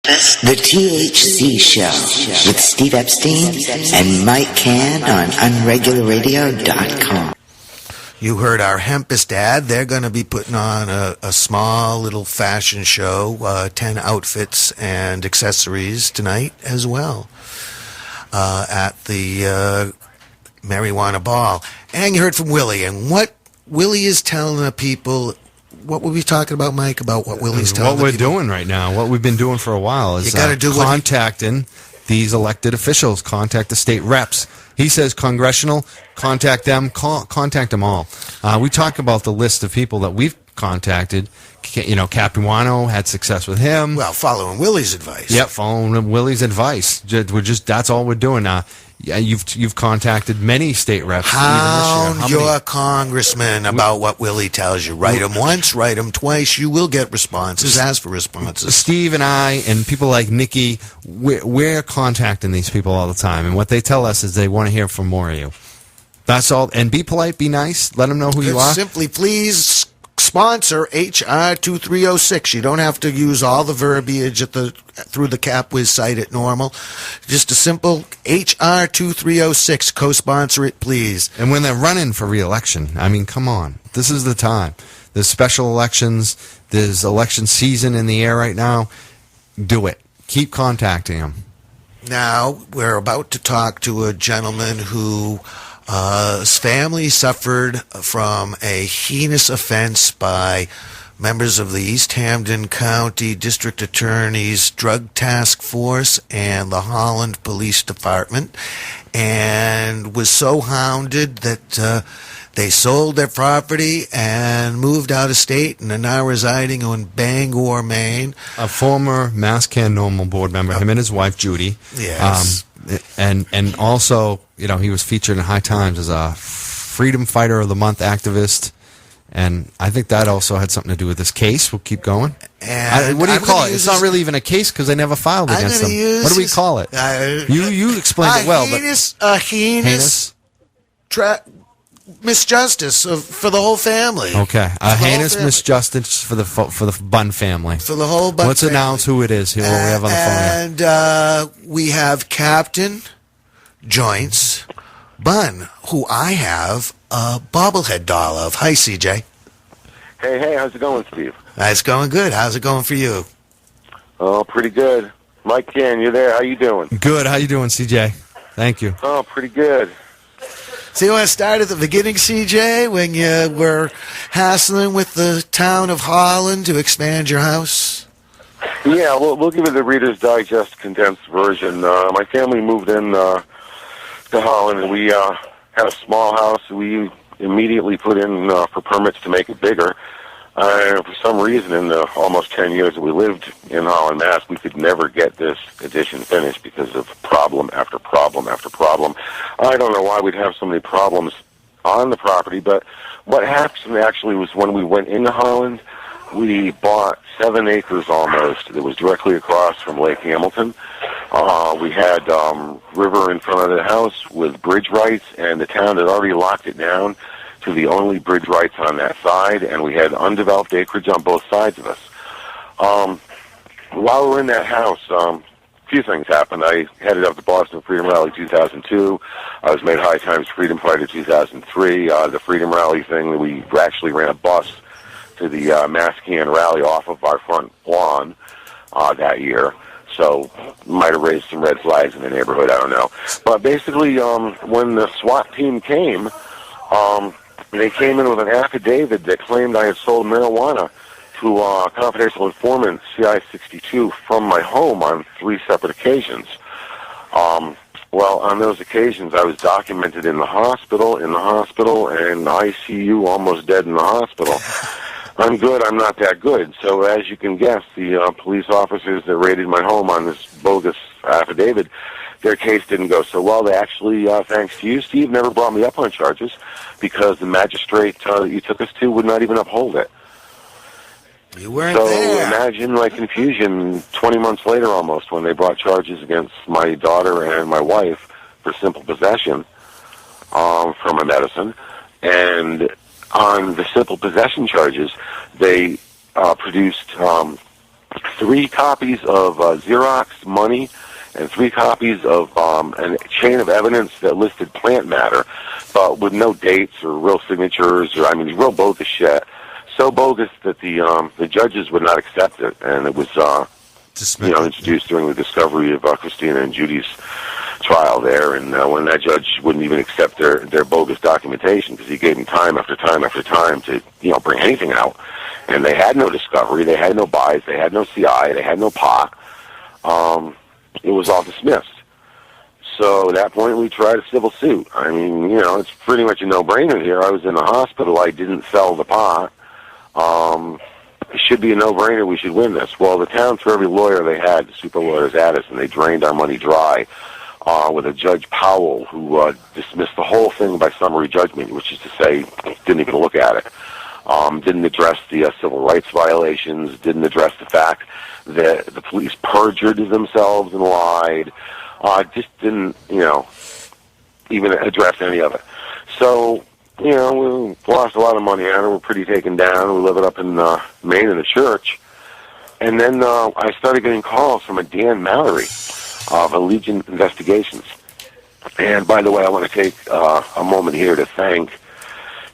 The THC Show with Steve Epstein and Mike Cann on UnregularRadio.com. You heard our Hempest ad. They're going to be putting on a small little fashion show, 10 outfits and accessories tonight as well at the Marijuana Ball. And you heard from Willie. And what Willie is telling the people, what were we talking about, Mike, about what Willie's telling the people? What we're doing right now, what we've been doing for a while is you gotta do contacting these elected officials, contact the state reps. He says congressional, contact them, contact them all. We talk about the list of people that we've contacted. You know, Capuano had success with him. Well, following Willie's advice. Yep, following Willie's advice. That's all we're doing now. Yeah, you've contacted many state reps. Hound your congressman about what Willie tells you. Write him once, write him twice. You will get responses. Ask for responses. Steve and I and people like Nikki, we're contacting these people all the time. And what they tell us is they want to hear from more of you. That's all. And be polite, be nice. Let them know who you are. Simply, please sponsor HR 2306. You don't have to use all the verbiage through the CapWiz site at normal. Just a simple HR 2306. Co-sponsor it, please. And when they're running for re-election, I mean, come on. This is the time. There's special elections. There's election season in the air right now. Do it. Keep contacting them. Now, we're about to talk to a gentleman who his family suffered from a heinous offense by members of the Easthampton County District Attorney's Drug Task Force and the Holland Police Department, and was so hounded that they sold their property and moved out of state and are now residing in Bangor, Maine. A former Mass-Can Normal board member, him and his wife, Judy. Yes. And also, you know, he was featured in High Times as a Freedom Fighter of the Month activist. And I think that also had something to do with this case. We'll keep going. What do you call it? It's not really even a case because they never filed against them. What do we call it? You explained it well. A heinous misjustice for the whole family. Okay, a heinous misjustice for the Bunn family. For the whole Bunn family. Let's announce who it is. Who we have on the phone. And we have Captain Joints Bunn, who I have a bobblehead doll of. Hi, CJ. Hey, how's it going, Steve? It's going good. How's it going for you? Oh, pretty good. Mike Cann, you there? How you doing? Good. How you doing, CJ? Thank you. Oh, pretty good. So you want to start at the beginning, CJ, when you were hassling with the Town of Holland to expand your house? Yeah, we'll give you the Reader's Digest condensed version. My family moved in to Holland, and we had a small house. We immediately put in for permits to make it bigger. For some reason, in the almost 10 years that we lived in Holland, Mass., we could never get this addition finished because of problem after problem after problem. I don't know why we'd have so many problems on the property, but what happened actually was when we went into Holland, we bought 7 acres almost. It was directly across from Lake Hamilton. We had river in front of the house with bridge rights, and the town had already locked it down to the only bridge rights on that side, and we had undeveloped acreage on both sides of us. While we were in that house, a few things happened. I headed up the Boston Freedom Rally 2002. I was made High Times Freedom Fighter 2003. The Freedom Rally thing, we actually ran a bus to the Mass-Can rally off of our front lawn that year. So might have raised some red flags in the neighborhood, I don't know. But basically, when the SWAT team came, they came in with an affidavit that claimed I had sold marijuana to a confidential informant, CI-62, from my home on 3 separate occasions. Well, on those occasions, I was documented in the hospital, and ICU, almost dead in the hospital. I'm good, I'm not that good. So as you can guess, the police officers that raided my home on this bogus affidavit, their case didn't go so well. They actually, thanks to you, Steve, never brought me up on charges because the magistrate that you took us to would not even uphold it. You weren't there. So imagine my confusion 20 months later almost when they brought charges against my daughter and my wife for simple possession from a medicine. And on the simple possession charges, they produced 3 copies of Xerox money and 3 copies of a chain of evidence that listed plant matter, but with no dates or real signatures, or real bogus shit. So bogus that the judges would not accept it, and it was introduced during the discovery of Christina and Judy's trial there, and when that judge wouldn't even accept their bogus documentation because he gave them time after time after time to bring anything out, and they had no discovery, they had no buys, they had no CI, they had no pot. It was all dismissed. So at that point, we tried a civil suit. It's pretty much a no-brainer here. I was in the hospital. I didn't sell the pot. It should be a no-brainer. We should win this. Well, the town threw every lawyer they had, the super lawyers, at us, and they drained our money dry with a Judge Powell who dismissed the whole thing by summary judgment, which is to say, didn't even look at it. Didn't address the civil rights violations, didn't address the fact that the police perjured themselves and lied, just didn't, even address any of it. So, we lost a lot of money on it. We're pretty taken down. We live it up in Maine in the church. And then I started getting calls from a Dan Mallory of Allegiant Investigations. And by the way, I want to take a moment here to thank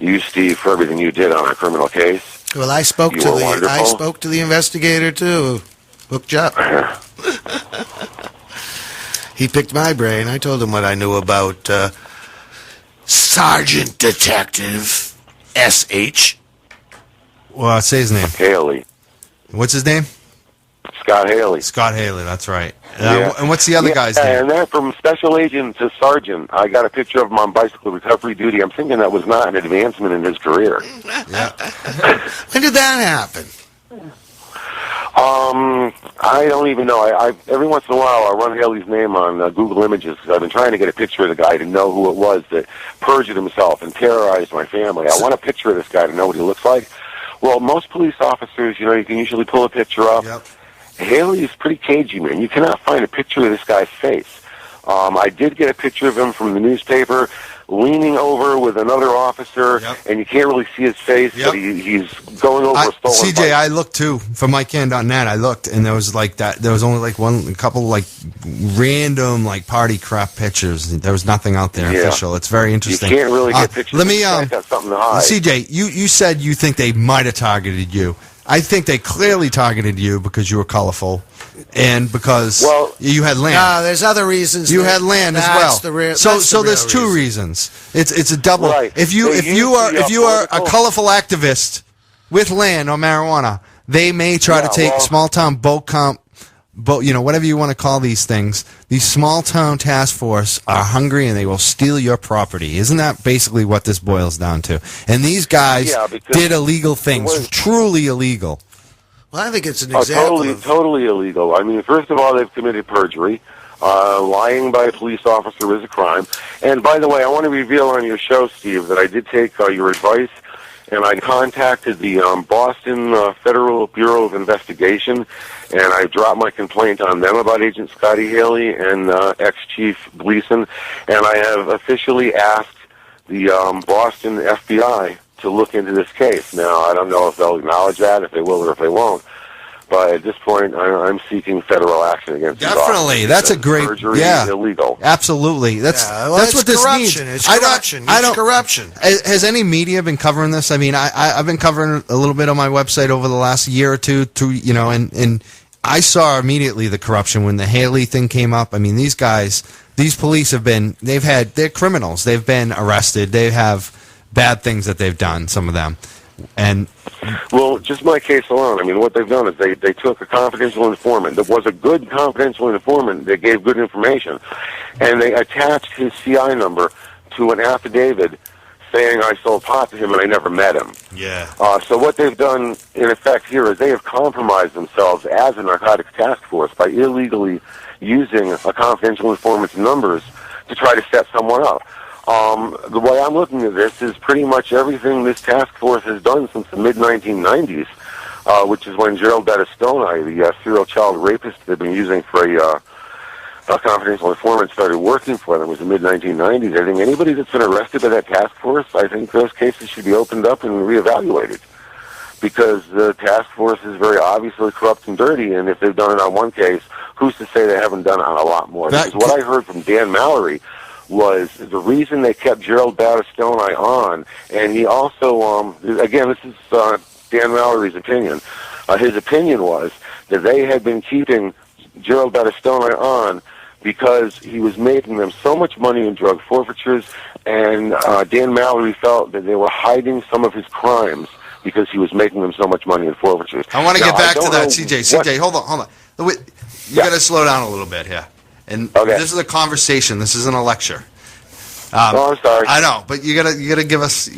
you, Steve, for everything you did on our criminal case. Well, I spoke to the investigator too. Hooked you up. He picked my brain. I told him what I knew about Sergeant Detective S.H. Well, say his name. Haley. What's his name? Scott Haley. Scott Haley, that's right. And what's the other guy's name? And then from Special Agent to Sergeant, I got a picture of him on bicycle recovery duty. I'm thinking that was not an advancement in his career. Yeah. When did that happen? I don't even know. I every once in a while I run Haley's name on Google Images because I've been trying to get a picture of the guy to know who it was that perjured himself and terrorized my family. I want a picture of this guy to know what he looks like. Well, most police officers, you can usually pull a picture up. Yep. Haley is pretty cagey, man. You cannot find a picture of this guy's face. I did get a picture of him from the newspaper leaning over with another officer, and you can't really see his face, but he's going over a stolen CJ, bike. I looked too. From MikeCann.net, I looked, and there was like that. There was only like a couple like random like party crap pictures. There was nothing out there official. It's very interesting. You can't really get pictures. Let me, got something to hide. CJ, you said you think they might have targeted you. I think they clearly targeted you because you were colorful and because you had land. No, there's other reasons. You had land as well. So there's two reasons. It's a double. Right. If you are a colorful activist with land or marijuana, they may try to take small town whatever you want to call these things. These small town task force are hungry and they will steal your property. Isn't that basically what this boils down to? And these guys did illegal things, truly illegal. Well, I think it's an example totally illegal. First of all, they've committed perjury. Lying by a police officer is a crime. And by the way, I want to reveal on your show, Steve, that I did take your advice, and I contacted the Boston Federal Bureau of Investigation, and I dropped my complaint on them about Agent Scotty Haley and ex-Chief Gleason, and I have officially asked the Boston FBI to look into this case. Now, I don't know if they'll acknowledge that, if they will or if they won't. But at this point, I'm seeking federal action against these officers. Definitely, that's a great perjury is illegal. Absolutely, that's what this means. It's corruption. It's corruption. Has any media been covering this? I've been covering a little bit on my website over the last year or two. And I saw immediately the corruption when the Haley thing came up. These guys, these police they're criminals. They've been arrested. They have bad things that they've done. Some of them. And well, just my case alone, what they've done is they took a confidential informant that was a good confidential informant that gave good information, and they attached his CI number to an affidavit saying I sold pot to him and I never met him. Yeah. So what they've done, in effect, here is they have compromised themselves as a narcotics task force by illegally using a confidential informant's numbers to try to set someone up. The way I'm looking at this is pretty much everything this task force has done since the mid-1990s, which is when Gerald Battistoni, the serial child rapist they've been using for a confidential informant, started working for them. It was the mid-1990s. I think anybody that's been arrested by that task force, I think those cases should be opened up and reevaluated. because the task force is very obviously corrupt and dirty, and if they've done it on one case, who's to say they haven't done it on a lot more? Because what I heard from Dan Mallory was the reason they kept Gerald Battistoni on, and he also, again, this is Dan Mallory's opinion. His opinion was that they had been keeping Gerald Battistoni on because he was making them so much money in drug forfeitures, and Dan Mallory felt that they were hiding some of his crimes because he was making them so much money in forfeitures. I want to get back to that, CJ. CJ, hold on. You got to slow down a little bit here. And this is a conversation. This isn't a lecture. I'm sorry. I know, but you gotta give us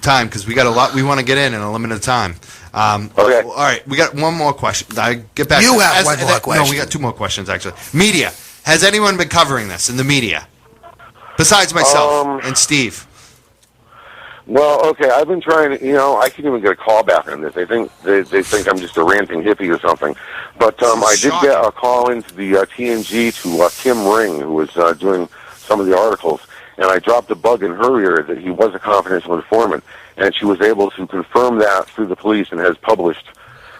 time because we got a lot we want to get in a limited time. Okay. All right, we got one more question. I get back. You have one more question. No, we got two more questions actually. Media. Has anyone been covering this in the media besides myself and Steve? Well, okay, I've been trying to, I can't even get a call back on this. They think I'm just a ranting hippie or something. But I did get a call into the TNG to Kim Ring, who was doing some of the articles, and I dropped a bug in her ear that he was a confidential informant, and she was able to confirm that through the police and has published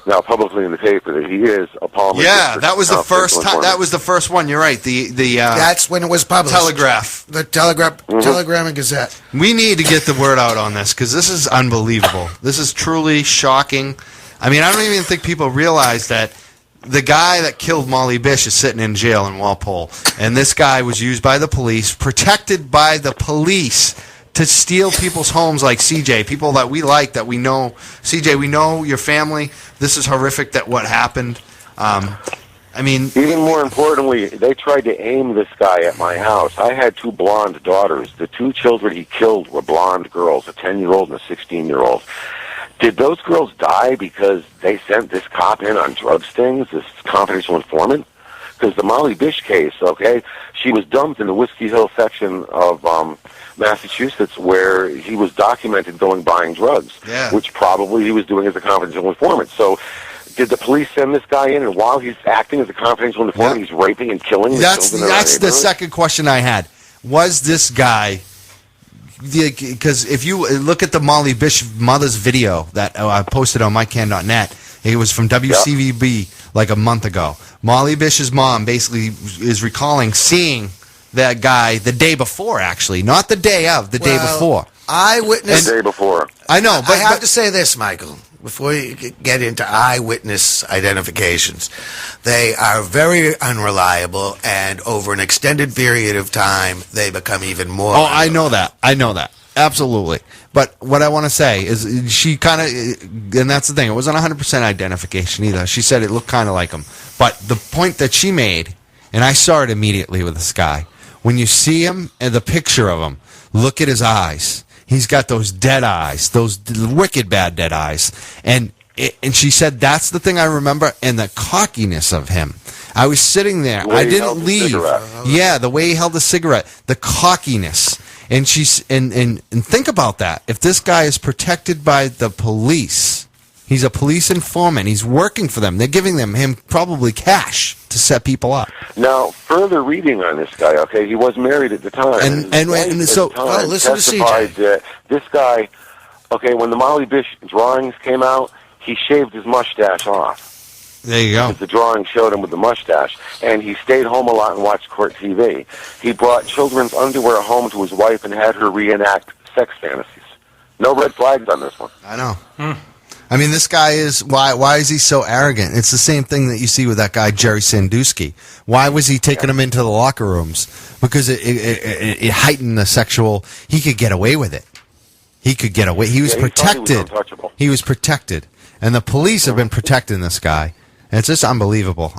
now publicly in the paper that he is a Palmer. Yeah, that was the first time. That was the first one. You're right. The that's when it was published. Telegraph. The Telegram and Gazette. We need to get the word out on this because this is unbelievable. This is truly shocking. I mean, I don't even think people realize that the guy that killed Molly Bish is sitting in jail in Walpole, and this guy was used by the police, protected by the police, to steal people's homes like CJ, people that we like, that we know. CJ, we know your family. This is horrific that what happened. I mean... Even more importantly, they tried to aim this guy at my house. I had two blonde daughters. The two children he killed were blonde girls, a 10-year-old and a 16-year-old. Did those girls die because they sent this cop in on drug stings, this confidential informant? Because the Molly Bish case, she was dumped in the Whiskey Hill section of Massachusetts where he was documented buying drugs, which probably he was doing as a confidential informant. So did the police send this guy in, and while he's acting as a confidential informant, he's raping and killing the children? That's the second question I had. Was this guy... Because if you look at the Molly Bish mother's video that I posted on mycan.net, it was from WCVB like a month ago. Molly Bish's mom basically is recalling seeing that guy the day before, actually. Not the day of, the day before. Eyewitness. The day before. I know, but... I have to say this, Michael, before you get into eyewitness identifications. They are very unreliable, and over an extended period of time, they become even more unreliable. I know that. Absolutely. But what I want to say is she kind of, and that's the thing, it wasn't 100% identification either. She said it looked kind of like him. But the point that she made, and I saw it immediately with this guy, when you see him and the picture of him, look at his eyes. He's got those dead eyes, those wicked bad dead eyes. And she said that's the thing I remember, and the cockiness of him. I was sitting there. I didn't leave. Yeah, the way he held the cigarette, the cockiness. And she's and think about that. If this guy is protected by the police, he's a police informant. He's working for them. They're giving him probably cash to set people up. Now, further reading on this guy, he was married at the time. And so, listen to CJ. That this guy, when the Molly Bish drawings came out, he shaved his mustache off. There you go. Because the drawing showed him with the mustache. And he stayed home a lot and watched court TV. He brought children's underwear home to his wife and had her reenact sex fantasies. No red flags on this one. I know. I mean, this guy is, why is he so arrogant? It's the same thing that you see with that guy, Jerry Sandusky. Why was he taking him into the locker rooms? Because it heightened the sexual, he could get away with it. He could get away. He was protected. He was protected. And the police have been protecting this guy. And it's just unbelievable.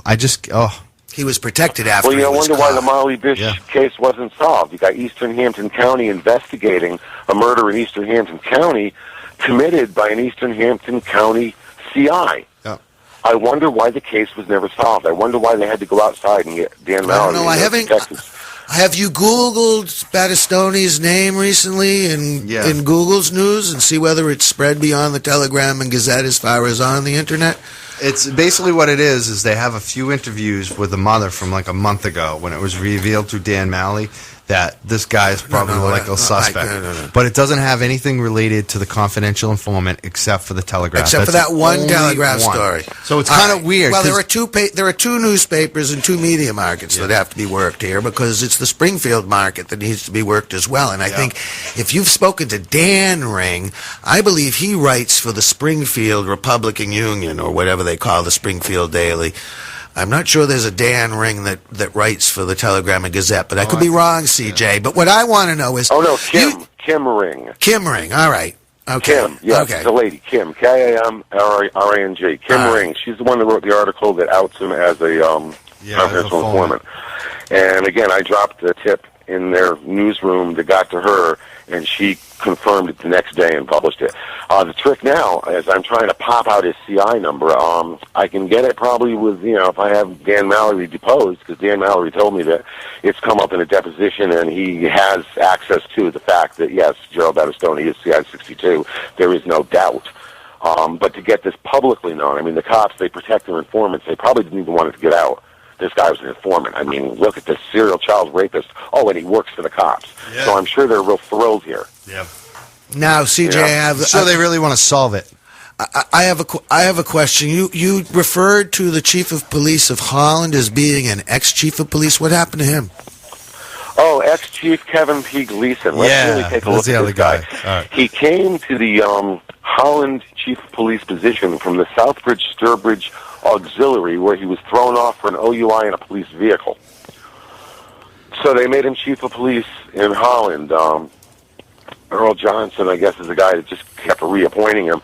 He was protected after he was wonder why the Molly Bish case wasn't solved. You got Eastern Hampton County investigating a murder in Eastern Hampton County committed by an Eastern Hampton County CI. Yeah. I wonder why the case was never solved. I wonder why they had to go outside and get Dan Mallory. I haven't. Have you Googled Battistoni's name recently in Google's news and see whether it's spread beyond the Telegram and Gazette as far as on the internet? It's basically what it is they have a few interviews with the mother from like a month ago when it was revealed through Dan Malley that this guy is probably a suspect. No. But it doesn't have anything related to the confidential informant except for the Telegraph. Except for that one Telegraph story. So it's kind of weird. Well, there are two newspapers and two media markets that have to be worked here because it's the Springfield market that needs to be worked as well. And I think if you've spoken to Dan Ring, I believe he writes for the Springfield Republican Union or whatever they call the Springfield Daily. I'm not sure there's a Dan Ring that writes for the Telegram and Gazette, but I could be wrong, CJ. But what I want to know is... Oh, no, Kim Ring. Kim Ring, all right. Okay. Kim, yes, okay. the lady, Kim, Kimring. Kim Ring. She's the one that wrote the article that outs him as a confidential informant. And again, I dropped the tip in their newsroom that got to her, and she confirmed it the next day and published it. The trick now is I'm trying to pop out his CI number. I can get it probably with, if I have Dan Mallory deposed, because Dan Mallory told me that it's come up in a deposition and he has access to the fact that, yes, Gerald Battistoni is CI 62. There is no doubt. But to get this publicly known, I mean, the cops, they protect their informants. They probably didn't even want it to get out. This guy was an informant. I mean, look at this serial child rapist. Oh, and he works for the cops. Yeah. So I'm sure they're real thrilled here. Yeah. Now, CJ, so they really want to solve it. I have a question. You referred to the chief of police of Holland as being an ex-chief of police. What happened to him? Oh, ex-chief Kevin P. Gleason. Let's really take a look at this guy. Right. He came to the Holland chief of police position from the Southbridge-Sturbridge Auxiliary, where he was thrown off for an OUI in a police vehicle. So they made him chief of police in Holland. Earl Johnson, I guess, is the guy that just kept reappointing him.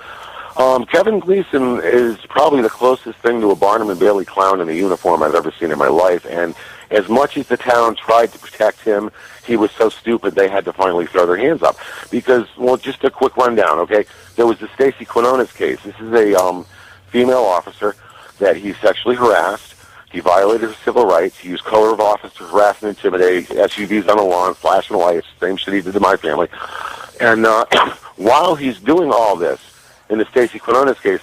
Kevin Gleason is probably the closest thing to a Barnum and Bailey clown in a uniform I've ever seen in my life. And as much as the town tried to protect him, he was so stupid they had to finally throw their hands up. Because, well, just a quick rundown, okay? There was the Stacy Quinones case. This is a female officer that he sexually harassed. He violated his civil rights. He used color of office to harass and intimidate, SUVs on the lawn, flashing lights, same shit he did to my family. And while he's doing all this in the Stacy Quinones case,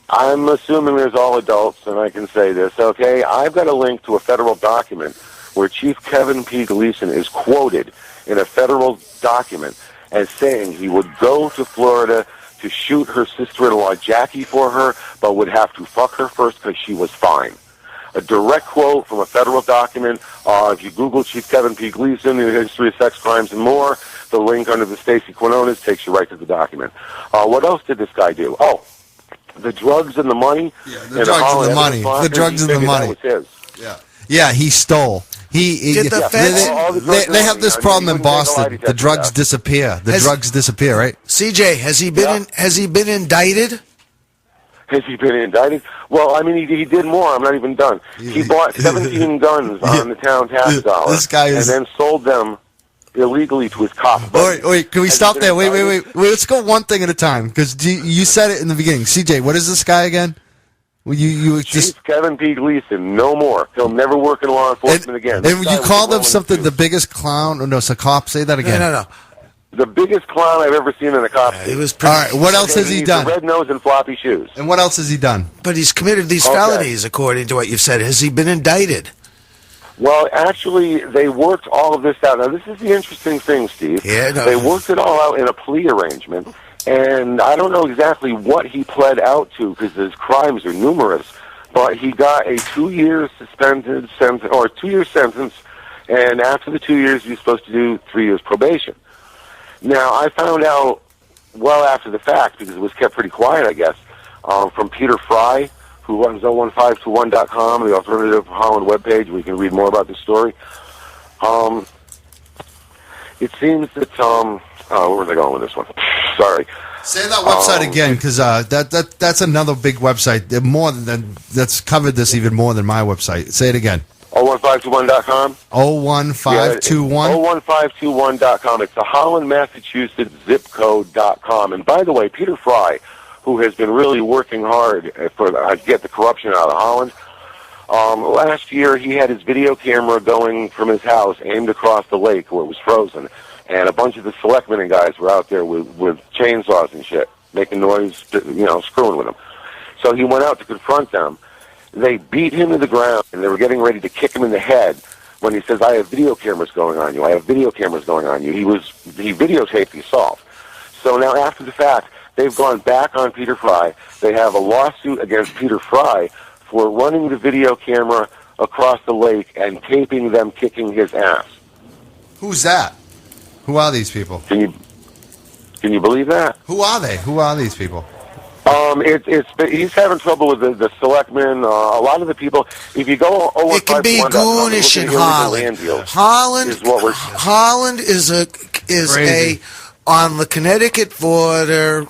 I'm assuming there's all adults, and I can say this, okay? I've got a link to a federal document where Chief Kevin P. Gleason is quoted in a federal document as saying he would go to Florida to shoot her sister-in-law Jackie for her, but would have to fuck her first because she was fine. A direct quote from a federal document. If you Google Chief Kevin P. Gleason, the history of sex crimes and more, the link under the Stacy Quinones takes you right to the document. What else did this guy do? Oh, the drugs and the money. Yeah, the drugs and the money. The drugs and the money. That was his. Yeah, he stole. They have this problem in Boston. The drugs disappear. Drugs disappear, right? CJ, has he been indicted? Has he been indicted? Well, I mean, he did more. I'm not even done. He bought 17 guns on the town tax dollar, and then sold them illegally to his cop. Wait, can we stop there? Wait. Let's go one thing at a time, because you said it in the beginning. CJ, what is this guy again? Chief Kevin P. Gleason, no more. He'll never work in law enforcement again. And you called him something, the biggest clown? No, it's a cop. Say that again. No. The biggest clown I've ever seen in a cop. He was pretty. All right, what else has he done? Red nose and floppy shoes. And what else has he done? But he's committed these felonies, according to what you've said. Has he been indicted? Well, actually, they worked all of this out. Now, this is the interesting thing, Steve. Yeah, They worked it all out in a plea arrangement, and I don't know exactly what he pled out to because his crimes are numerous. But he got a 2-year suspended sentence, or a 2-year sentence, and after the 2 years, he was supposed to do 3 years probation. Now, I found out well after the fact, because it was kept pretty quiet, I guess, from Peter Fry, who runs 01521.com, the Alternative Holland webpage, where you can read more about this story. It seems that, where was I going with this one? Sorry. Say that website again, because that's another big website. That's covered this even more than my website. Say it again. 01521.com? 01521? 01521.com. It's the Holland, Massachusetts zip code.com. And by the way, Peter Fry, who has been really working hard to get the corruption out of Holland, last year he had his video camera going from his house aimed across the lake where it was frozen. And a bunch of the selectmen and guys were out there with chainsaws and shit, making noise, screwing with him. So he went out to confront them. They beat him to the ground, and they were getting ready to kick him in the head when he says, I have video cameras going on you, I have video cameras going on you. He videotaped the assault. So now after the fact, they've gone back on Peter Fry. They have a lawsuit against Peter Fry for running the video camera across the lake and taping them kicking his ass. Who's that? Who are these people? Can you believe that? Who are they? Who are these people? He's having trouble with the selectmen. A lot of the people. If you go, it can be goonish in Holland. Holland is on the Connecticut border,